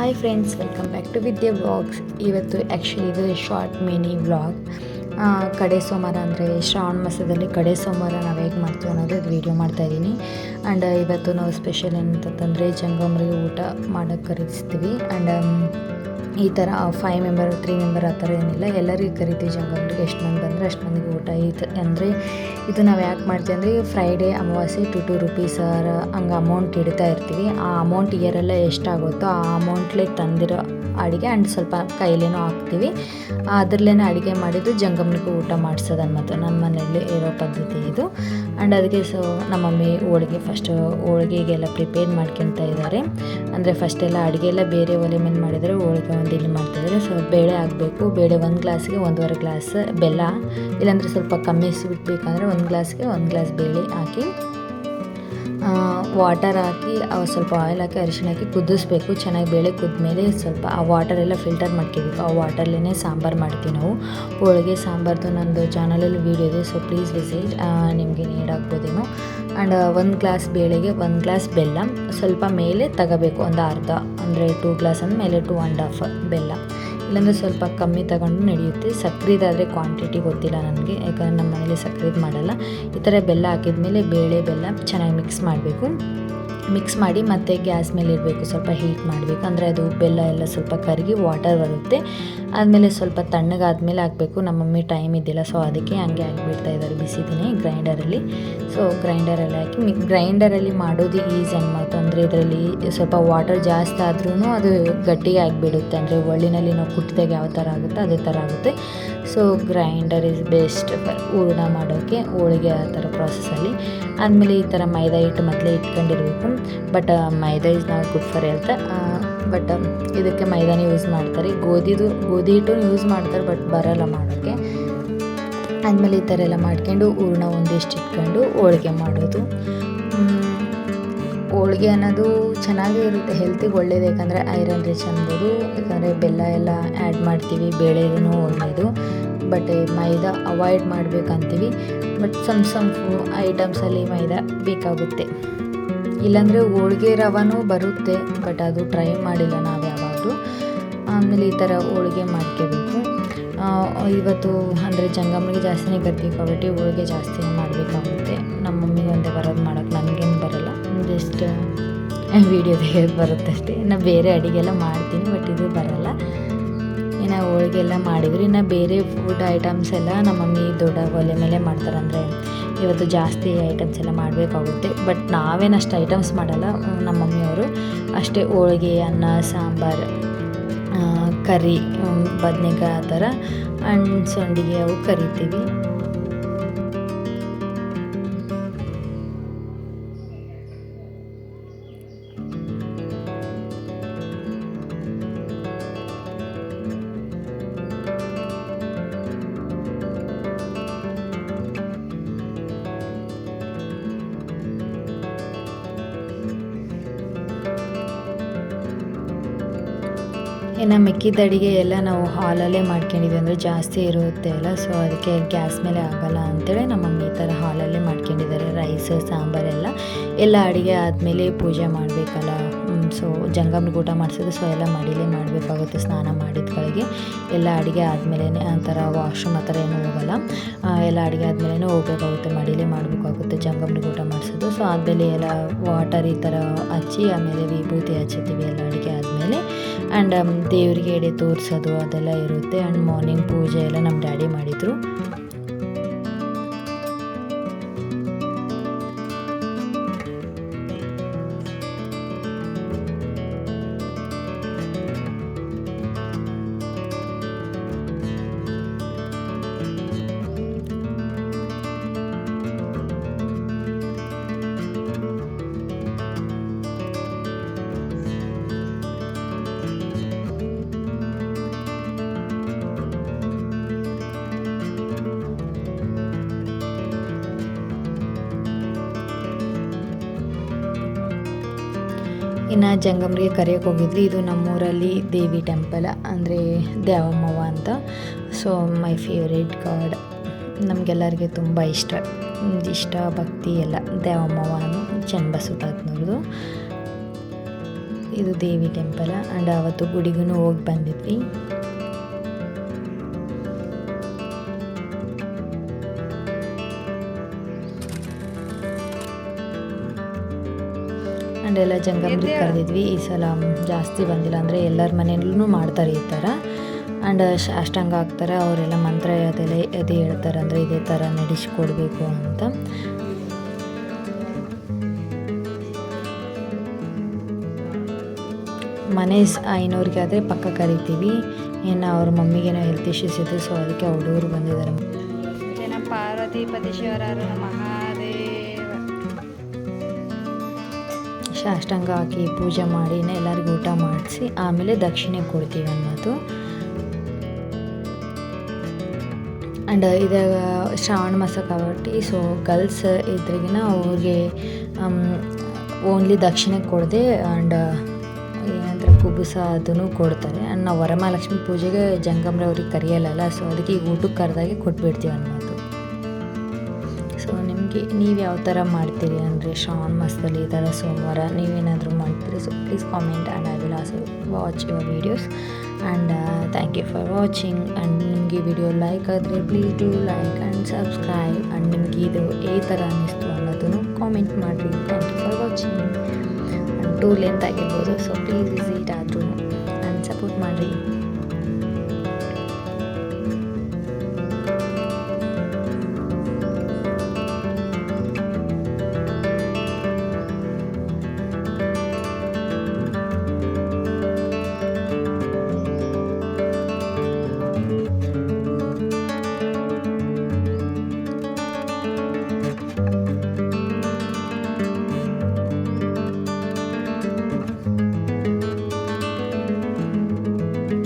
Hi friends, welcome back to Vidya vlogs. ಇವತ್ತು actually ಇದು short mini vlog. ಕಡೆ ಸೋಮವಾರ ಅಂದರೆ ಶ್ರಾವಣ ಮಾಸದಲ್ಲಿ ಕಡೆ ಸೋಮವಾರ ನಾವು ಹೇಗೆ ಮಾಡ್ತೀವಿ ಅನ್ನೋದು ವೀಡಿಯೋ ಮಾಡ್ತಾಯಿದ್ದೀನಿ. ಆ್ಯಂಡ್ ಇವತ್ತು ನಾವು ಸ್ಪೆಷಲ್ ಏನಂತಂದರೆ ಜಂಗಮರಿಗೆ ಊಟ ಮಾಡೋಕ್ಕೆ ಕರೆಸ್ತೀವಿ. ಆ್ಯಂಡ್ ಈ ಥರ 5 ಮೆಂಬರ್ 3 ಮೆಂಬರ್ ಆ ಥರ ಏನಿಲ್ಲ, ಎಲ್ಲರಿಗೂ ಕರಿತೀವಿ. ಜಂಗಮರಿಗೆ ಎಷ್ಟು ಮಂದಿ ಬಂದರೆ ಅಷ್ಟು ಮಂದಿಗೆ ಊಟ ಅಂದರೆ ಇದು ನಾವು ಯಾಕೆ ಮಾಡ್ತೀವಿ ಅಂದರೆ ಫ್ರೈಡೇ ಅಮಾವಾಸ್ಯೆ 2 ರೂಪೀಸ್ ಹಂಗೆ ಅಮೌಂಟ್ ಇಡ್ತಾ ಇರ್ತೀವಿ. ಆ ಅಮೌಂಟ್ ಇಯರೆಲ್ಲ ಎಷ್ಟಾಗುತ್ತೋ ಆ ಅಮೌಂಟ್ಲೇ ತಂದಿರೋ ಅಡುಗೆ ಆ್ಯಂಡ್ ಸ್ವಲ್ಪ ಕೈಲೇನೋ ಹಾಕ್ತೀವಿ. ಅದರಲ್ಲೇ ಅಡುಗೆ ಮಾಡಿದ್ದು ಜಂಗಮನಿಗೆ ಊಟ ಮಾಡಿಸೋದು ಅನ್ನೋದು ನಮ್ಮ ಮನೆಯಲ್ಲಿ ಇರೋ ಪದ್ಧತಿ ಇದು. ಆ್ಯಂಡ್ ಅದಕ್ಕೆ ನಮ್ಮ ಮಮ್ಮಿ ಹೋಳಿಗೆಗೆಲ್ಲ ಪ್ರಿಪೇರ್ ಮಾಡ್ಕೊಳ್ತಾ ಇದ್ದಾರೆ. ಅಂದರೆ ಫಸ್ಟೆಲ್ಲ ಅಡುಗೆ ಎಲ್ಲ ಬೇರೆ ಒಲೆ ಮೇಲೆ ಮಾಡಿದರೆ ಹೋಳಿಗೆ ಒಂದು ಇಲ್ಲಿ ಮಾಡ್ತಾಯಿದ್ದಾರೆ. ಸೊ ಬೇಳೆ ಹಾಕಬೇಕು. ಬೇಳೆ 1 ಗ್ಲಾಸ್ಗೆ 1.5 ಗ್ಲಾಸ್ ಬೆಲ್ಲ, ಇಲ್ಲಾಂದರೆ ಸ್ವಲ್ಪ ಕಮ್ಮಿ ಸ್ವೀಟ್ ಬೇಕಂದರೆ 1 ಗ್ಲಾಸ್ಗೆ 1 ಗ್ಲಾಸ್ ಬೇಳೆ ಹಾಕಿ ವಾಟರ್ ಹಾಕಿ ಸ್ವಲ್ಪ ಆಯಿಲ್ ಹಾಕಿ ಅರಿಶಿಣ ಹಾಕಿ ಕುದಿಸ್ಬೇಕು. ಚೆನ್ನಾಗಿ ಬೇಳೆ ಕುದ್ಮೇಲೆ ಸ್ವಲ್ಪ ಆ ವಾಟರೆಲ್ಲ ಫಿಲ್ಟರ್ ಮಾಡ್ಕೋಬೇಕು. ಆ ವಾಟರ್ಲೇ ಸಾಂಬಾರು ಮಾಡ್ತೀವಿ ನಾವು. ಹೋಳಿಗೆ ಸಾಂಬಾರ್ದು ನಂದು ಚಾನಲಲ್ಲಿ ವೀಡಿಯೋ ಇದೆ, ಸೊ ಪ್ಲೀಸ್ ವಿಸಿಟ್, ನಿಮಗೆ ನೀಡ್ ಆಗ್ಬೋದೇನೋ. ಆ್ಯಂಡ್ 1 ಗ್ಲಾಸ್ ಬೇಳೆಗೆ 1 ಗ್ಲಾಸ್ ಬೆಲ್ಲ, ಸ್ವಲ್ಪ ಮೇಲೆ ತಗೋಬೇಕು, ಒಂದು ಅರ್ಧ, ಅಂದರೆ 2 ಗ್ಲಾಸ್ ಅಂದಮೇಲೆ 2.5 ಬೆಲ್ಲ, ಇಲ್ಲಾಂದರೆ ಸ್ವಲ್ಪ ಕಮ್ಮಿ ತಗೊಂಡು ನಡೆಯುತ್ತೆ. ಸಕ್ಕರೆದಾದರೆ ಕ್ವಾಂಟಿಟಿ ಗೊತ್ತಿಲ್ಲ ನನಗೆ, ಯಾಕಂದರೆ ನಮ್ಮ ಮನೇಲಿ ಸಕ್ಕರೆದು ಮಾಡಲ್ಲ. ಈ ಥರ ಬೆಲ್ಲ ಹಾಕಿದ್ಮೇಲೆ ಬೇಳೆ ಬೆಲ್ಲ ಚೆನ್ನಾಗಿ ಮಿಕ್ಸ್ ಮಾಡಿ ಮತ್ತೆ ಗ್ಯಾಸ್ ಮೇಲೆ ಇಡಬೇಕು. ಸ್ವಲ್ಪ ಹೀಟ್ ಮಾಡಬೇಕು, ಅಂದರೆ ಅದು ಬೆಲ್ಲ ಎಲ್ಲ ಸ್ವಲ್ಪ ಕರಗಿ ವಾಟರ್ ಬರುತ್ತೆ. ಆದಮೇಲೆ ಸ್ವಲ್ಪ ತಣ್ಣಗಾದ್ಮೇಲೆ ಹಾಕಬೇಕು. ನಮ್ಮ ಮಮ್ಮಿ ಟೈಮ್ ಇದ್ದಿಲ್ಲ, ಸೊ ಅದಕ್ಕೆ ಹಂಗೆ ಹಾಕಿಬಿಡ್ತಾ ಇದ್ದಾರೆ ಬಿಸಿದಿನೇ ಗ್ರೈಂಡರಲ್ಲಿ. ಸೊ ಗ್ರೈಂಡರಲ್ಲಿ ಹಾಕಿ ಗ್ರೈಂಡರಲ್ಲಿ ಮಾಡೋದು ಈಸಿ ಅನ್ಮಾತು. ಅಂದರೆ ಇದರಲ್ಲಿ ಸ್ವಲ್ಪ ವಾಟರ್ ಜಾಸ್ತಿ ಆದ್ರೂ ಅದು ಗಟ್ಟಿಗೆ ಆಗಿಬಿಡುತ್ತೆ. ಅಂದರೆ ಒಳ್ಳಿನಲ್ಲಿ ನಾವು ಕುಟ್ಟಿದಾಗ ಯಾವ ಥರ ಆಗುತ್ತೆ ಅದೇ ಥರ ಆಗುತ್ತೆ. ಸೊ ಗ್ರೈಂಡರ್ ಇಸ್ ಬೆಸ್ಟ್ ಹೂರಣ ಮಾಡೋಕ್ಕೆ, ಹೋಳಿಗೆ ಆ ಥರ ಪ್ರಾಸೆಸಲ್ಲಿ. ಆದಮೇಲೆ ಈ ಥರ ಮೈದಾ ಹಿಟ್ಟು ಮೊದಲೇ ಇಟ್ಕೊಂಡಿರಬೇಕು. But maida is not good for health. But ಇದಕ್ಕೆ ಮೈದಾನೇ ಯೂಸ್ ಮಾಡ್ತಾರೆ. ಗೋಧಿ ಹಿಟ್ಟು ಯೂಸ್ ಮಾಡ್ತಾರೆ, ಬಟ್ ಬರೋಲ್ಲ ಮಾಡೋಕ್ಕೆ. ಆದಮೇಲೆ ಈ ಥರ ಎಲ್ಲ ಮಾಡ್ಕೊಂಡು ಹೂರಣ ಒಂದಿಷ್ಟು ಇಟ್ಕೊಂಡು ಹೋಳಿಗೆ ಮಾಡೋದು. ಹೋಳಿಗೆ ಅನ್ನೋದು ಚೆನ್ನಾಗೇ ಇರುತ್ತೆ, ಹೆಲ್ತಿಗೆ ಒಳ್ಳೇದು. ಯಾಕಂದರೆ ಐರನ್ ರಿಚ್ ಅನ್ಬೋದು, ಯಾಕಂದರೆ ಬೆಲ್ಲ ಎಲ್ಲ ಆ್ಯಡ್ ಮಾಡ್ತೀವಿ, ಬೇಳೆನೂ ಒಳ್ಳೆಯದು. ಬಟ್ ಮೈದಾ ಅವಾಯ್ಡ್ ಮಾಡಬೇಕಂತೀವಿ. ಬಟ್ ಸಮ್ ಐಟಮ್ಸಲ್ಲಿ ಮೈದಾ ಬೇಕಾಗುತ್ತೆ. ಇಲ್ಲಾಂದರೆ ಹೋಳಿಗೆ ರವಾನೂ ಬರುತ್ತೆ, ಬಟ್ ಅದು ಟ್ರೈ ಮಾಡಿಲ್ಲ ನಾವು ಯಾವಾಗಲೂ. ಆಮೇಲೆ ಈ ಥರ ಹೋಳಿಗೆ ಮಾಡ್ಕೋಬೇಕು. ಇವತ್ತು ಅಂದರೆ ಜಂಗಮನಿಗೆ ಜಾಸ್ತಿನೇ ಕರಿತೀವಿ కాబట్టి ಹೋಳಿಗೆ ಜಾಸ್ತಿನೇ ಮಾಡಬೇಕಾಗುತ್ತೆ. ನಮ್ಮ ಮಮ್ಮಿಗೆ ಒಂದೇ ಬರೋದು ಮಾಡೋಕ್ಕೆ, ನನಗೇನು ಬರೋಲ್ಲ, ಜಸ್ಟ್ ವೀಡಿಯೋ ತೆಗೆಯೋದು ಬರುತ್ತೆ ಅಷ್ಟೇ. ಇನ್ನು ಬೇರೆ ಅಡುಗೆ ಎಲ್ಲ ಮಾಡ್ತೀನಿ, ಬಟ್ ಇದು ಬರೋಲ್ಲ. ಇನ್ನು ಹೋಳಿಗೆ ಎಲ್ಲ ಮಾಡಿದ್ರು. ಇನ್ನು ಬೇರೆ ಫುಡ್ ಐಟಮ್ಸ್ ಎಲ್ಲ ನಮ್ಮ ಮಮ್ಮಿ ದೊಡ್ಡ ಒಲೆ ಮೇಲೆ ಮಾಡ್ತಾರೆ. ಅಂದರೆ ಇವತ್ತು ಜಾಸ್ತಿ ಐಟಮ್ಸ್ ಎಲ್ಲ ಮಾಡಬೇಕಾಗುತ್ತೆ, ಬಟ್ ನಾವೇನಷ್ಟು ಐಟಮ್ಸ್ ಮಾಡಲ್ಲ. ನಮ್ಮ ಮಮ್ಮಿಯವರು ಅಷ್ಟೇ, ಹೋಳಿಗೆ, ಅನ್ನ, ಸಾಂಬಾರು, ಕರಿ, ಬದನೆಕಾಯಿ ಆ ಥರ, ಆ್ಯಂಡ್ ಸಂಡಿಗೆ ಅವು ಕರಿತೀವಿ. ಇನ್ನು ಮಿಕ್ಕಿದ ಅಡುಗೆ ಎಲ್ಲ ನಾವು ಹಾಲಲ್ಲೇ ಮಾಡ್ಕೊಂಡಿದ್ವಿ, ಅಂದರೆ ಜಾಸ್ತಿ ಇರುತ್ತೆ ಅಲ್ಲ, ಸೊ ಅದಕ್ಕೆ ಗ್ಯಾಸ್ ಮೇಲೆ ಆಗೋಲ್ಲ ಅಂತೇಳಿ ನಮ್ಮ ಮಮ್ಮಿ ಈ ಥರ ಹಾಲಲ್ಲೇ ಮಾಡ್ಕೊಂಡಿದ್ದಾರೆ. ರೈಸ್, ಸಾಂಬಾರೆಲ್ಲ ಅಡುಗೆ ಆದಮೇಲೆ ಪೂಜೆ ಮಾಡಬೇಕಲ್ಲ. ಸೊ ಜಂಗಮ್ರಿಗೆ ಊಟ ಮಾಡಿಸೋದು, ಸೊ ಎಲ್ಲ ಮಡಿಲೇ ಮಾಡಬೇಕಾಗುತ್ತೆ. ಸ್ನಾನ ಮಾಡಿದ್ಗಳಿಗೆ ಎಲ್ಲ ಅಡುಗೆ ಆದಮೇಲೆ ಆ ಥರ ವಾಶ್ರೂಮ್ ಆ ಥರ ಏನೂ ಹೋಗೋಲ್ಲ. ಎಲ್ಲ ಅಡುಗೆ ಆದಮೇಲೆ ಹೋಗಬೇಕಾಗುತ್ತೆ, ಮಡಿಲೇ ಮಾಡಬೇಕಾಗುತ್ತೆ ಜಂಗಮ್ರಿಗೆ ಊಟ ಮಾಡಿಸೋದು. ಸೊ ಆದಮೇಲೆ ಎಲ್ಲ ವಾಟರ್ ಈ ಥರ ಹಚ್ಚಿ ಆಮೇಲೆ ವಿಭೂತಿ ಹಚ್ಚುತ್ತೀವಿ ಎಲ್ಲ ಅಡುಗೆ ಆದಮೇಲೆ. ಆ್ಯಂಡ್ ದೇವರಿಗೆ ಎಡೆ ತೋರಿಸೋದು ಅದೆಲ್ಲ ಇರುತ್ತೆ. ಆ್ಯಂಡ್ ಮಾರ್ನಿಂಗ್ ಪೂಜೆ ಎಲ್ಲ ನಮ್ಮ ಡ್ಯಾಡಿ ಮಾಡಿದರು. ಇನ್ನು ಜಂಗಮರಿಗೆ ಕರೆಯೋಕೆ ಹೋಗಿದ್ವಿ. ಇದು ನಮ್ಮೂರಲ್ಲಿ ದೇವಿ ಟೆಂಪಲ್, ಅಂದರೆ ದ್ಯಾವಮ್ಮವ್ವ ಅಂತ. ಸೊ ಮೈ ಫೇವ್ರೇಟ್ ಗಾಡ್, ನಮಗೆಲ್ಲರಿಗೆ ತುಂಬ ಇಷ್ಟ ಭಕ್ತಿ ಎಲ್ಲ ದ್ಯಾವಮ್ಮವ್ವ ಚನ್ನಬಸವ ತಾತನವ್ರದ್ದು. ಇದು ದೇವಿ ಟೆಂಪಲ್. ಆ್ಯಂಡ್ ಅವತ್ತು ಗುಡಿಗೂ ಹೋಗಿ ಬಂದಿದ್ವಿ. ಆ್ಯಂಡ್ ಎಲ್ಲ ಜಂಗಮ್ರಿಗೆ ಕರೆದಿದ್ವಿ. ಈ ಸಲ ಜಾಸ್ತಿ ಬಂದಿಲ್ಲ, ಅಂದರೆ ಎಲ್ಲರ ಮನೆಯಲ್ಲೂ ಮಾಡ್ತಾರೆ ಈ ಥರ. ಆ್ಯಂಡ್ ಅಷ್ಟಾಂಗ ಆಗ್ತಾರೆ, ಅವರೆಲ್ಲ ಮಂತ್ರ ಅದೇ ಹೇಳ್ತಾರೆ, ಅಂದರೆ ಇದೇ ಥರ ನಡೆಸ್ಕೊಡ್ಬೇಕು ಅಂತ. ಮನೆ ಐನೂರಿಗೆ ಆದರೆ ಪಕ್ಕ ಕರಿತೀವಿ. ಇನ್ನು ಅವ್ರ ಮಮ್ಮಿಗೇನೋ ಹೆಲ್ತ್ ಇಶ್ಯೂಸ್ ಇದೆ, ಸೊ ಅದಕ್ಕೆ ಹುಡುಗರು ಬಂದಿದ್ದಾರೆ. ಜನ ಪಾರ್ವತಿ ಪರಮೇಶ್ವರ ಮಹಾದೇವ ಸಾಷ್ಟಾಂಗ ಹಾಕಿ ಪೂಜೆ ಮಾಡಿ ಎಲ್ಲರಿಗೂ ಊಟ ಮಾಡಿಸಿ ಆಮೇಲೆ ದಕ್ಷಿಣೆ ಕೊಡ್ತೀವಿ ಅನ್ನೋದು. ಆ್ಯಂಡ್ ಇದಾಗ ಶ್ರಾವಣ ಮಾಸ కాబట్టి ಸೊ ಗರ್ಲ್ಸ್ ಇದ್ರಿಗಿನ ಅವ್ರಿಗೆ ಓನ್ಲಿ ದಕ್ಷಿಣೆ ಕೊಡದೆ ಆ್ಯಂಡ್ ಏನಂದ್ರೆ ಕುಬುಸ ಅದನ್ನು ಕೊಡ್ತಾರೆ. ಆ್ಯಂಡ್ ನಾವು ವರಮಹಾಲಕ್ಷ್ಮಿ ಪೂಜೆಗೆ ಜಂಗಮ್ರೆ ಅವ್ರಿಗೆ ಕರೆಯಲ್ಲ, ಸೊ ಅದಕ್ಕೆ ಈಗ ಊಟಕ್ಕೆ ಕರೆದಾಗೆ ಕೊಟ್ಬಿಡ್ತೀವಿ ಅನ್ನೋದು. ಸೊ ನಿಮಗೆ ನೀವು ಯಾವ ಥರ ಮಾಡ್ತೀರಿ ಅಂದರೆ ಶ್ರಾವಣ ಮಾಸದಲ್ಲಿ ಈ ಥರ ಸೋಮವಾರ ನೀವೇನಾದರೂ ಮಾಡ್ತೀರಿ? So please comment and I will also watch your videos. And thank you for watching. And ನಿಮಗೆ ವಿಡಿಯೋ ಲೈಕ್ ಆದರೆ please do like and subscribe. And ನಿಮಗೆ ಇದು ಈ ಥರ ಅನ್ನಿಸ್ತು ಅನ್ನೋದನ್ನು ಕಾಮೆಂಟ್ ಮಾಡಿರಿ. Thank you for watching. And too length ಆಗಿರ್ಬೋದು, ಸೊ ಪ್ಲೀಸ್ ವಿಸಿಟ್